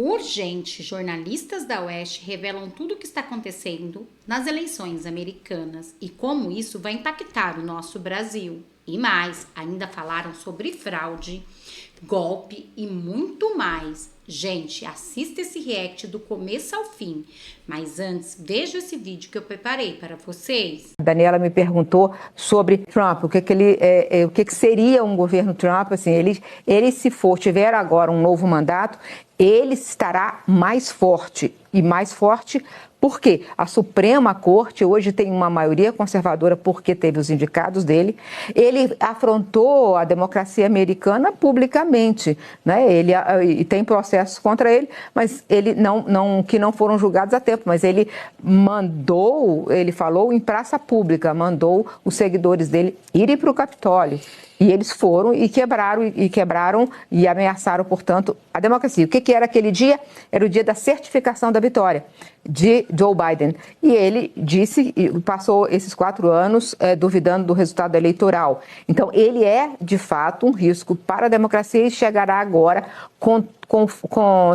urgente. Jornalistas da Oeste revelam tudo o que está acontecendo nas eleições americanas e como isso vai impactar o nosso Brasil. E mais, ainda falaram sobre fraude, golpe e muito mais. Gente, assista esse react do começo ao fim. Mas antes, veja esse vídeo que eu preparei para vocês. A Daniela me perguntou sobre Trump, o que seria um governo Trump. Assim, ele se tiver agora um novo mandato, ele estará mais forte. E mais forte porque a Suprema Corte hoje tem uma maioria conservadora porque teve os indicados dele. Ele afrontou a democracia americana publicamente, né? E tem processos contra ele, mas ele que não foram julgados a tempo, mas ele falou em praça pública, mandou os seguidores dele irem para o Capitólio. E eles foram e quebraram e ameaçaram, portanto, a democracia. O que era aquele dia? Era o dia da certificação da vitória de Joe Biden. E ele passou esses 4 anos duvidando do resultado eleitoral. Então, ele é, de fato, um risco para a democracia e chegará agora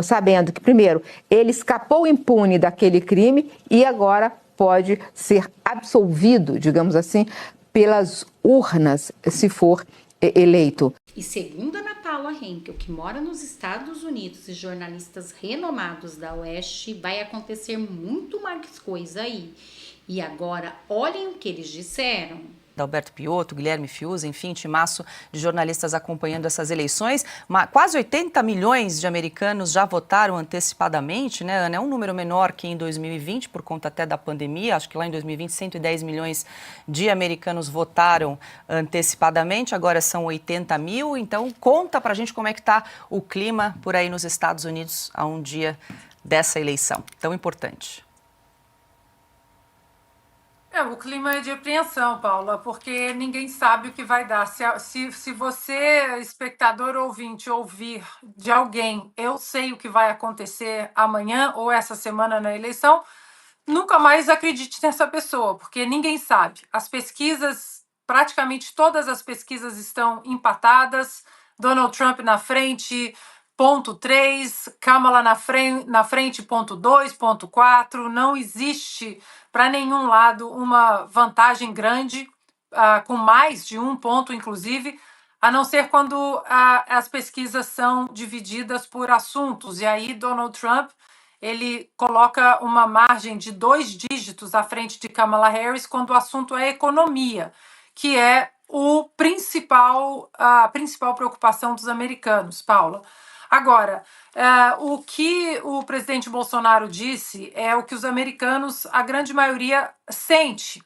sabendo que, primeiro, ele escapou impune daquele crime e agora pode ser absolvido, digamos assim, pelas urnas, se for eleito. E segundo Ana Paula Henkel, que mora nos Estados Unidos e jornalistas renomados da Oeste, vai acontecer muito mais coisa aí. E agora, olhem o que eles disseram. Alberto Piotto, Guilherme Fiuza, enfim, timaço de jornalistas acompanhando essas eleições. Quase 80 milhões de americanos já votaram antecipadamente, né, Ana? É um número menor que em 2020, por conta até da pandemia. Acho que lá em 2020, 110 milhões de americanos votaram antecipadamente, agora são 80 mil. Então, conta pra gente como é que tá o clima por aí nos Estados Unidos a um dia dessa eleição tão importante. O clima é de apreensão, Paula, porque ninguém sabe o que vai dar. Se você, espectador ouvinte, ouvir de alguém, eu sei o que vai acontecer amanhã ou essa semana na eleição, nunca mais acredite nessa pessoa, porque ninguém sabe. As pesquisas, praticamente todas as pesquisas estão empatadas, Donald Trump na frente, ponto 3, Kamala na frente, ponto 2, ponto 4, não existe para nenhum lado uma vantagem grande, com mais de um ponto, inclusive, a não ser quando as pesquisas são divididas por assuntos. E aí Donald Trump ele coloca uma margem de 2 dígitos à frente de Kamala Harris quando o assunto é economia, que é a principal preocupação dos americanos, Paula. Agora, o que o presidente Bolsonaro disse é o que os americanos, a grande maioria, sente,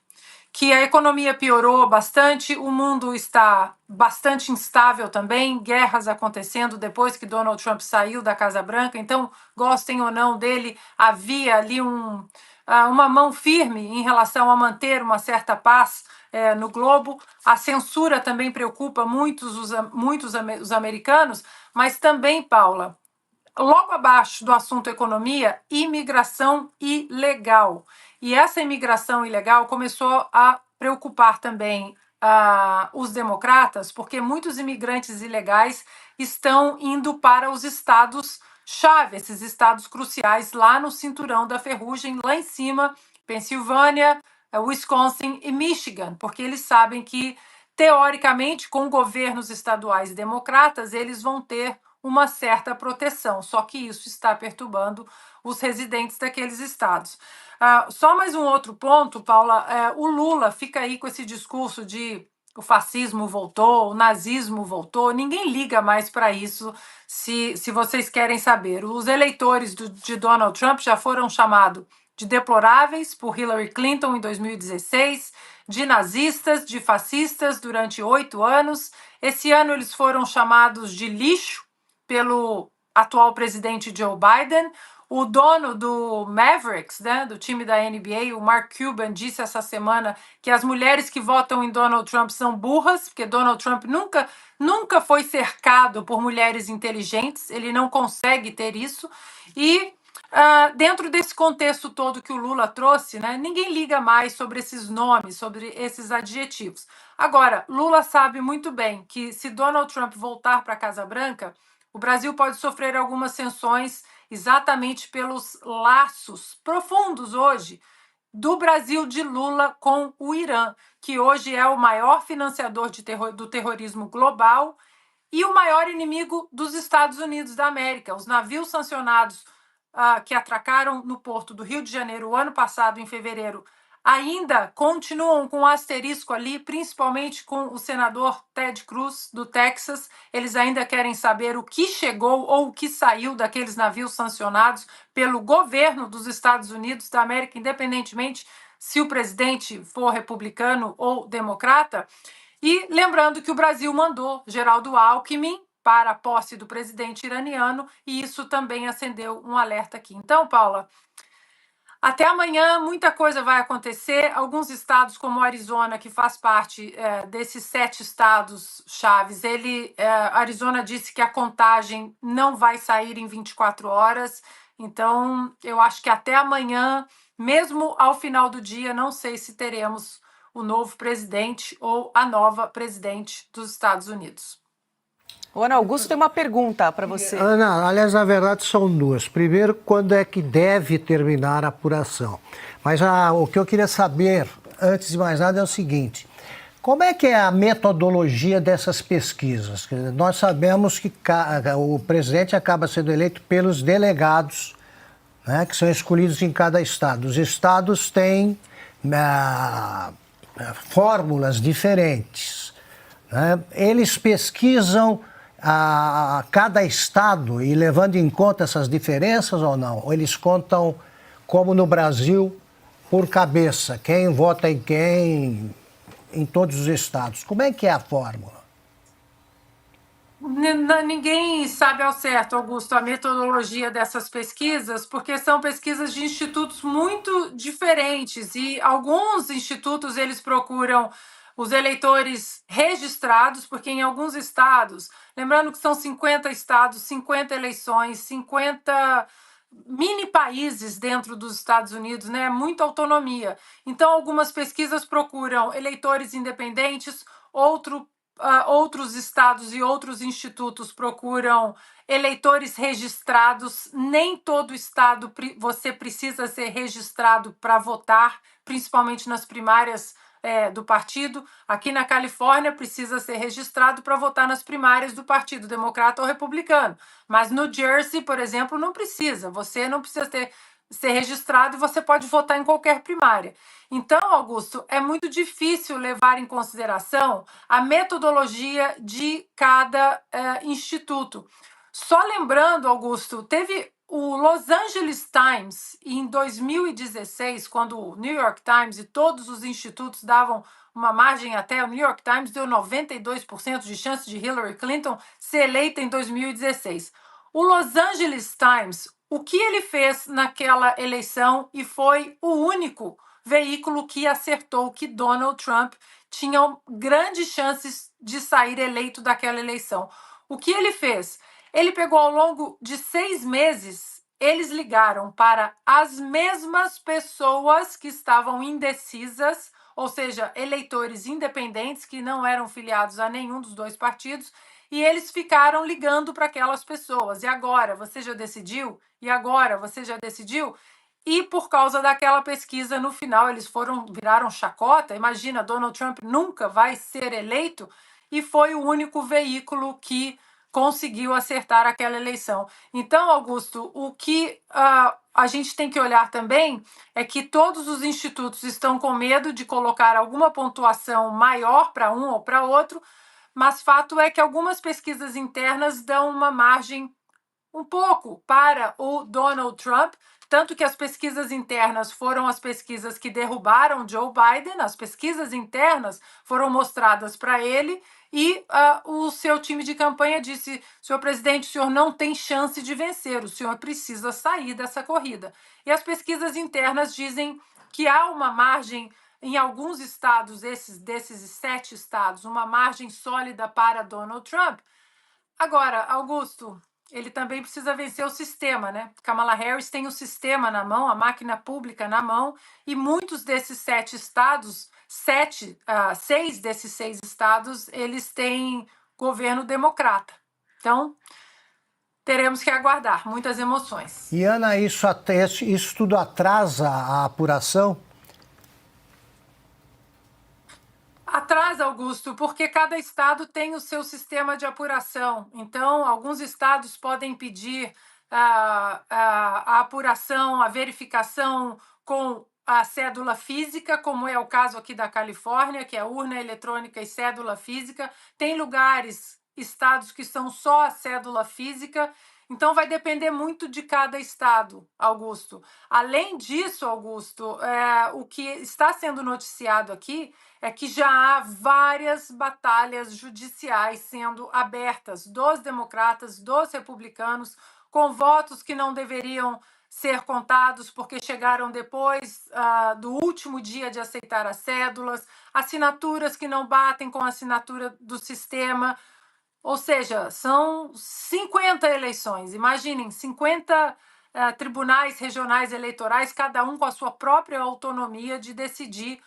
que a economia piorou bastante, o mundo está bastante instável também, guerras acontecendo depois que Donald Trump saiu da Casa Branca, então, gostem ou não dele, havia ali uma mão firme em relação a manter uma certa paz no globo. A censura também preocupa muitos os americanos, mas também, Paula, logo abaixo do assunto economia, imigração ilegal. E essa imigração ilegal começou a preocupar também os democratas, porque muitos imigrantes ilegais estão indo para os estados-chave, esses estados cruciais lá no cinturão da ferrugem, lá em cima, Pensilvânia, Wisconsin e Michigan, porque eles sabem que, teoricamente, com governos estaduais democratas, eles vão ter uma certa proteção, só que isso está perturbando os residentes daqueles estados. Só mais um outro ponto, Paula, o Lula fica aí com esse discurso de o fascismo voltou, o nazismo voltou, ninguém liga mais para isso, se vocês querem saber. Os eleitores de Donald Trump já foram chamados de deploráveis por Hillary Clinton em 2016, de nazistas, de fascistas durante 8 anos. Esse ano eles foram chamados de lixo pelo atual presidente Joe Biden. O dono do Mavericks, né, do time da NBA, o Mark Cuban, disse essa semana que as mulheres que votam em Donald Trump são burras, porque Donald Trump nunca foi cercado por mulheres inteligentes, ele não consegue ter isso. E dentro desse contexto todo que o Lula trouxe, né, ninguém liga mais sobre esses nomes, sobre esses adjetivos. Agora, Lula sabe muito bem que se Donald Trump voltar para a Casa Branca, o Brasil pode sofrer algumas sanções exatamente pelos laços profundos hoje do Brasil de Lula com o Irã, que hoje é o maior financiador do terrorismo global e o maior inimigo dos Estados Unidos da América. Os navios sancionados que atracaram no porto do Rio de Janeiro o ano passado, em fevereiro, ainda continuam com um asterisco ali, principalmente com o senador Ted Cruz, do Texas. Eles ainda querem saber o que chegou ou o que saiu daqueles navios sancionados pelo governo dos Estados Unidos da América, independentemente se o presidente for republicano ou democrata. E lembrando que o Brasil mandou Geraldo Alckmin para a posse do presidente iraniano, e isso também acendeu um alerta aqui. Então, Paula, até amanhã muita coisa vai acontecer. Alguns estados, como o Arizona, que faz parte desses 7 estados chaves, Arizona disse que a contagem não vai sair em 24 horas. Então, eu acho que até amanhã, mesmo ao final do dia, não sei se teremos o novo presidente ou a nova presidente dos Estados Unidos. O Ana Augusto tem uma pergunta para você. Ana, aliás, na verdade são duas. Primeiro, quando é que deve terminar a apuração? Mas o que eu queria saber, antes de mais nada, é o seguinte: como é que é a metodologia dessas pesquisas? Nós sabemos que o presidente acaba sendo eleito pelos delegados, né, que são escolhidos em cada estado. Os estados têm fórmulas diferentes, né? Eles pesquisam a cada estado e levando em conta essas diferenças ou não? Ou eles contam, como no Brasil, por cabeça, quem vota em quem em todos os estados? Como é que é a fórmula? Ninguém sabe ao certo, Augusto, a metodologia dessas pesquisas, porque são pesquisas de institutos muito diferentes, e alguns institutos eles procuram os eleitores registrados, porque em alguns estados, lembrando que são 50 estados, 50 eleições, 50 mini países dentro dos Estados Unidos, né? Muita autonomia. Então, algumas pesquisas procuram eleitores independentes, outros estados e outros institutos procuram eleitores registrados. Nem todo estado você precisa ser registrado para votar, principalmente nas primárias do partido. Aqui na Califórnia precisa ser registrado para votar nas primárias do Partido Democrata ou Republicano. Mas no Jersey, por exemplo, não precisa. Você não precisa ser registrado e você pode votar em qualquer primária. Então, Augusto, é muito difícil levar em consideração a metodologia de cada instituto. Só lembrando, Augusto, teve o Los Angeles Times, em 2016, quando o New York Times e todos os institutos davam uma margem até, o New York Times deu 92% de chance de Hillary Clinton ser eleita em 2016. O Los Angeles Times, o que ele fez naquela eleição, e foi o único veículo que acertou que Donald Trump tinha grandes chances de sair eleito daquela eleição. O que ele fez? Ele pegou ao longo de 6 meses, eles ligaram para as mesmas pessoas que estavam indecisas, ou seja, eleitores independentes que não eram filiados a nenhum dos dois partidos, e eles ficaram ligando para aquelas pessoas. E agora, você já decidiu? E agora, você já decidiu? E por causa daquela pesquisa, no final, eles viraram chacota. Imagina, Donald Trump nunca vai ser eleito, e foi o único veículo que conseguiu acertar aquela eleição. Então, Augusto, o que a gente tem que olhar também é que todos os institutos estão com medo de colocar alguma pontuação maior para um ou para outro, mas fato é que algumas pesquisas internas dão uma margem um pouco para o Donald Trump, tanto que as pesquisas internas foram as pesquisas que derrubaram Joe Biden. As pesquisas internas foram mostradas para ele e o seu time de campanha disse: senhor presidente, o senhor não tem chance de vencer, o senhor precisa sair dessa corrida. E as pesquisas internas dizem que há uma margem em alguns estados, desses 7 estados, uma margem sólida para Donald Trump. Agora, Augusto, ele também precisa vencer o sistema, né? Kamala Harris tem o sistema na mão, a máquina pública na mão, e muitos desses 7 estados, 6 desses 6 estados, eles têm governo democrata. Então, teremos que aguardar, muitas emoções. E, Ana, isso tudo atrasa a apuração? Atrasa, Augusto, porque cada estado tem o seu sistema de apuração. Então, alguns estados podem pedir a apuração, a verificação com a cédula física, como é o caso aqui da Califórnia, que é urna eletrônica e cédula física. Tem lugares, estados que são só a cédula física. Então, vai depender muito de cada estado, Augusto. Além disso, Augusto, o que está sendo noticiado aqui é que já há várias batalhas judiciais sendo abertas dos democratas, dos republicanos, com votos que não deveriam ser contados porque chegaram depois do último dia de aceitar as cédulas, assinaturas que não batem com a assinatura do sistema. Ou seja, são 50 eleições. Imaginem, 50 tribunais regionais eleitorais, cada um com a sua própria autonomia de decidir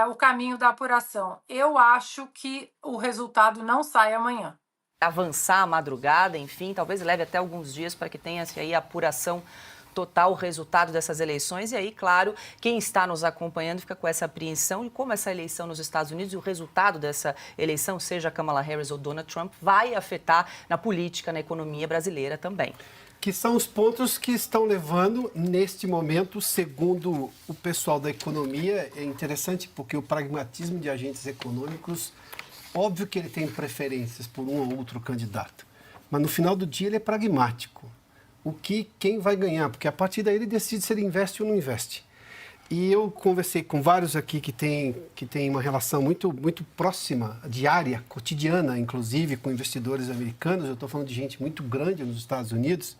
o caminho da apuração. Eu acho que o resultado não sai amanhã. Avançar a madrugada, enfim, talvez leve até alguns dias para que tenha-se aí a apuração total, o resultado dessas eleições. E aí, claro, quem está nos acompanhando fica com essa apreensão de como essa eleição nos Estados Unidos e o resultado dessa eleição, seja Kamala Harris ou Donald Trump, vai afetar na política, na economia brasileira também. Que são os pontos que estão levando, neste momento, segundo o pessoal da economia, é interessante porque o pragmatismo de agentes econômicos, óbvio que ele tem preferências por um ou outro candidato, mas no final do dia ele é pragmático. Quem vai ganhar, porque a partir daí ele decide se ele investe ou não investe. E eu conversei com vários aqui que tem uma relação muito, muito próxima, diária, cotidiana, inclusive, com investidores americanos. Eu estou falando de gente muito grande nos Estados Unidos.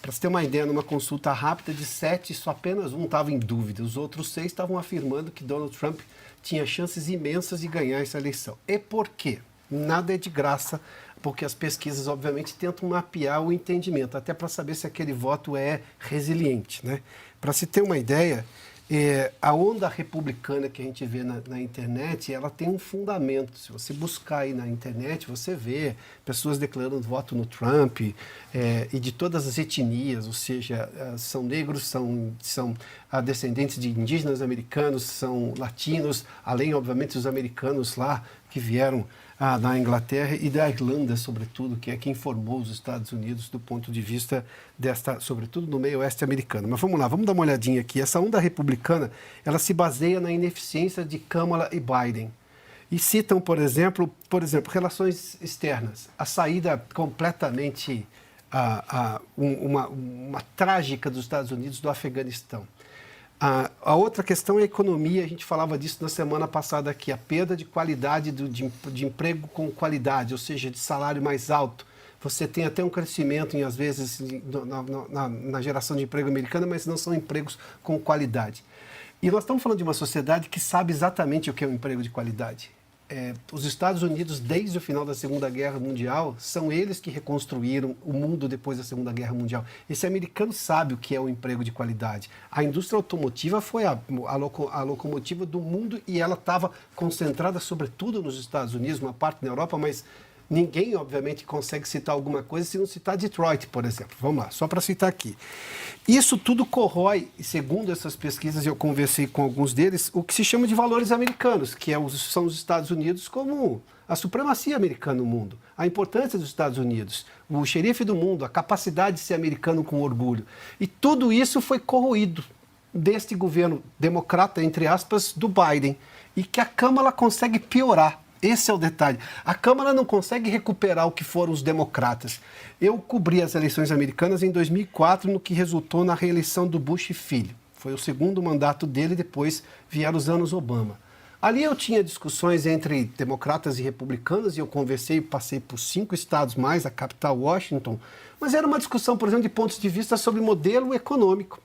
Para você ter uma ideia, numa consulta rápida de 7, só apenas um estava em dúvida. Os outros 6 estavam afirmando que Donald Trump tinha chances imensas de ganhar essa eleição. E por quê? Nada é de graça, porque as pesquisas, obviamente, tentam mapear o entendimento, até para saber se aquele voto é resiliente, né? Para se ter uma ideia, a onda republicana que a gente vê na internet, ela tem um fundamento. Se você buscar aí na internet, você vê pessoas declarando voto no Trump e de todas as etnias, ou seja, são negros, são descendentes de indígenas americanos, são latinos, além, obviamente, dos americanos lá que vieram da Inglaterra e da Irlanda, sobretudo, que é quem formou os Estados Unidos do ponto de vista sobretudo no meio oeste americano. Mas vamos lá, vamos dar uma olhadinha aqui. Essa onda republicana, ela se baseia na ineficiência de Kamala e Biden. E citam, por exemplo, relações externas, a saída completamente uma trágica dos Estados Unidos do Afeganistão. A outra questão é a economia, a gente falava disso na semana passada aqui, a perda de qualidade de emprego com qualidade, ou seja, de salário mais alto. Você tem até um crescimento, às vezes, na geração de emprego americana, mas não são empregos com qualidade. E nós estamos falando de uma sociedade que sabe exatamente o que é um emprego de qualidade. Os Estados Unidos, desde o final da Segunda Guerra Mundial, são eles que reconstruíram o mundo depois da Segunda Guerra Mundial. Esse americano sabe o que é o emprego de qualidade. A indústria automotiva foi a locomotiva do mundo e ela estava concentrada sobretudo nos Estados Unidos, uma parte na Europa, mas ninguém, obviamente, consegue citar alguma coisa se não citar Detroit, por exemplo. Vamos lá, só para citar aqui. Isso tudo corrói, segundo essas pesquisas, eu conversei com alguns deles, o que se chama de valores americanos, que são os Estados Unidos como a supremacia americana no mundo, a importância dos Estados Unidos, o xerife do mundo, a capacidade de ser americano com orgulho. E tudo isso foi corroído deste governo democrata, entre aspas, do Biden, e que a Câmara consegue piorar. Esse é o detalhe. A Câmara não consegue recuperar o que foram os democratas. Eu cobri as eleições americanas em 2004, no que resultou na reeleição do Bush filho. Foi o segundo mandato dele, depois vieram os anos Obama. Ali eu tinha discussões entre democratas e republicanos, e eu passei por 5 estados mais, a capital Washington, mas era uma discussão, por exemplo, de pontos de vista sobre modelo econômico,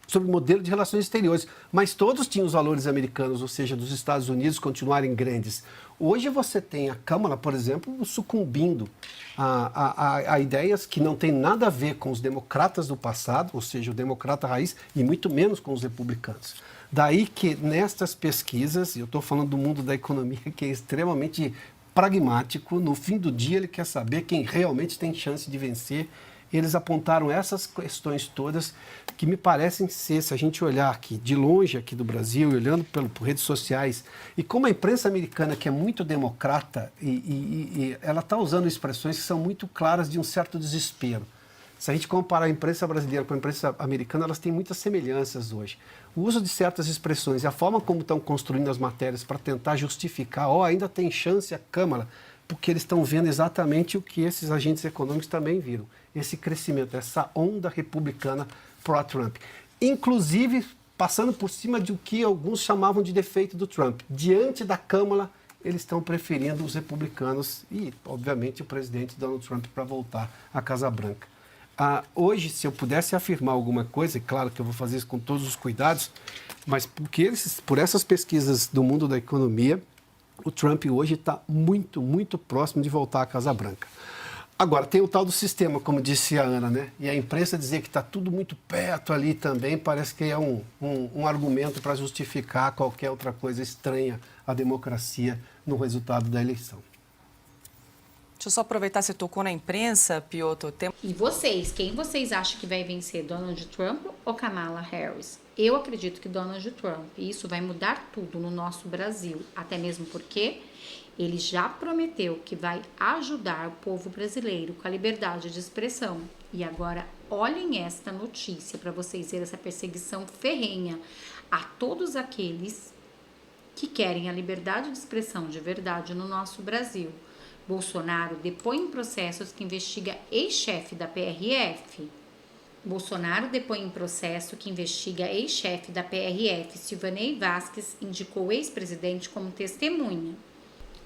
sobre o modelo de relações exteriores, mas todos tinham os valores americanos, ou seja, dos Estados Unidos continuarem grandes. Hoje você tem a Câmara, por exemplo, sucumbindo a ideias que não têm nada a ver com os democratas do passado, ou seja, o democrata raiz, e muito menos com os republicanos. Daí que nestas pesquisas, eu estou falando do mundo da economia, que é extremamente pragmático, no fim do dia ele quer saber quem realmente tem chance de vencer eles apontaram essas questões todas que me parecem ser, se a gente olhar aqui de longe aqui do Brasil, e olhando por redes sociais, e como a imprensa americana, que é muito democrata, e ela está usando expressões que são muito claras de um certo desespero. Se a gente comparar a imprensa brasileira com a imprensa americana, elas têm muitas semelhanças hoje. O uso de certas expressões e a forma como estão construindo as matérias para tentar justificar, ainda tem chance a Câmara, porque eles estão vendo exatamente o que esses agentes econômicos também viram. Esse crescimento, essa onda republicana pró-Trump. Inclusive, passando por cima do que alguns chamavam de defeito do Trump. Diante da Câmara, eles estão preferindo os republicanos e, obviamente, o presidente Donald Trump para voltar à Casa Branca. Hoje, se eu pudesse afirmar alguma coisa, e claro que eu vou fazer isso com todos os cuidados, mas por essas pesquisas do mundo da economia, o Trump hoje está muito, muito próximo de voltar à Casa Branca. Agora, tem o tal do sistema, como disse a Ana, né? E a imprensa dizer que está tudo muito perto ali também parece que é um argumento para justificar qualquer outra coisa estranha à democracia no resultado da eleição. Deixa eu só aproveitar, você tocou na imprensa, Piotr. E vocês, quem vocês acham que vai vencer, Donald Trump ou Kamala Harris? Eu acredito que Donald Trump, e isso vai mudar tudo no nosso Brasil, até mesmo porque ele já prometeu que vai ajudar o povo brasileiro com a liberdade de expressão. E agora, olhem esta notícia para vocês verem essa perseguição ferrenha a todos aqueles que querem a liberdade de expressão de verdade no nosso Brasil. Bolsonaro depõe em processos que investiga ex-chefe da PRF. Bolsonaro depõe em processo que investiga ex-chefe da PRF. Silvanei Vasquez indicou o ex-presidente como testemunha.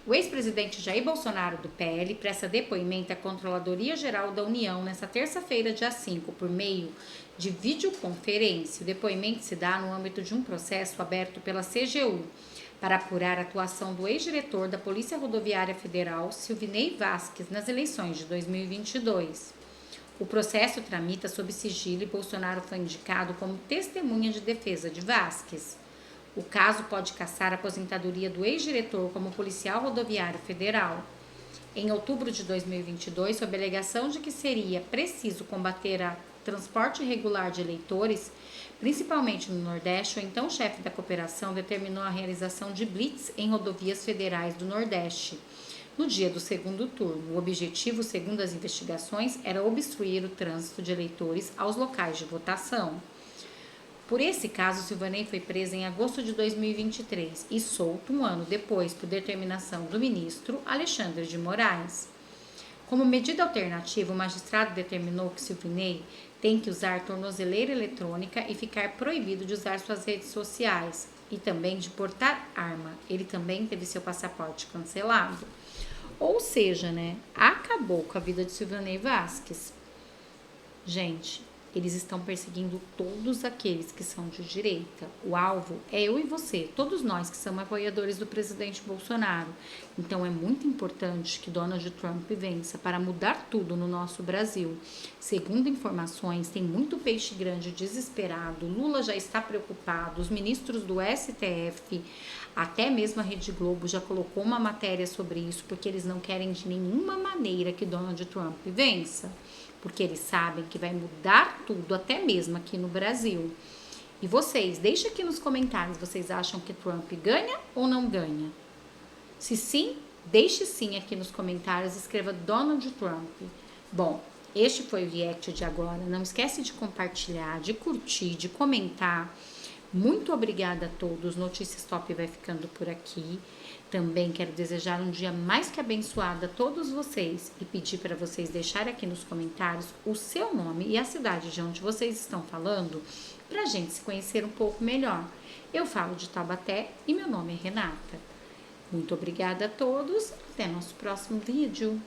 O ex-presidente Jair Bolsonaro, do PL, presta depoimento à Controladoria Geral da União nesta terça-feira, dia 5, por meio de videoconferência. O depoimento se dá no âmbito de um processo aberto pela CGU para apurar a atuação do ex-diretor da Polícia Rodoviária Federal, Silvanei Vasquez, nas eleições de 2022. O processo tramita sob sigilo e Bolsonaro foi indicado como testemunha de defesa de Vasquez. O caso pode cassar a aposentadoria do ex-diretor como policial rodoviário federal. Em outubro de 2022, sob a alegação de que seria preciso combater a transporte irregular de eleitores, principalmente no Nordeste, o então chefe da cooperação determinou a realização de blitz em rodovias federais do Nordeste, no dia do segundo turno. O objetivo, segundo as investigações, era obstruir o trânsito de eleitores aos locais de votação. Por esse caso, Silvanei foi presa em agosto de 2023 e solto um ano depois por determinação do ministro Alexandre de Moraes. Como medida alternativa, o magistrado determinou que Silvanei tem que usar tornozeleira eletrônica e ficar proibido de usar suas redes sociais e também de portar arma. Ele também teve seu passaporte cancelado. Ou seja, acabou com a vida de Silvanei Vasquez. Gente, eles estão perseguindo todos aqueles que são de direita. O alvo é eu e você, todos nós que somos apoiadores do presidente Bolsonaro. Então é muito importante que Donald Trump vença para mudar tudo no nosso Brasil. Segundo informações, tem muito peixe grande desesperado, Lula já está preocupado, os ministros do STF, até mesmo a Rede Globo já colocou uma matéria sobre isso, porque eles não querem de nenhuma maneira que Donald Trump vença. Porque eles sabem que vai mudar tudo, até mesmo aqui no Brasil. E vocês, deixa aqui nos comentários, vocês acham que Trump ganha ou não ganha? Se sim, deixe sim aqui nos comentários, escreva Donald Trump. Bom, este foi o react de agora. Não esquece de compartilhar, de curtir, de comentar. Muito obrigada a todos. Notícias Top vai ficando por aqui. Também quero desejar um dia mais que abençoado a todos vocês e pedir para vocês deixarem aqui nos comentários o seu nome e a cidade de onde vocês estão falando, para a gente se conhecer um pouco melhor. Eu falo de Taubaté e meu nome é Renata. Muito obrigada a todos. Até nosso próximo vídeo.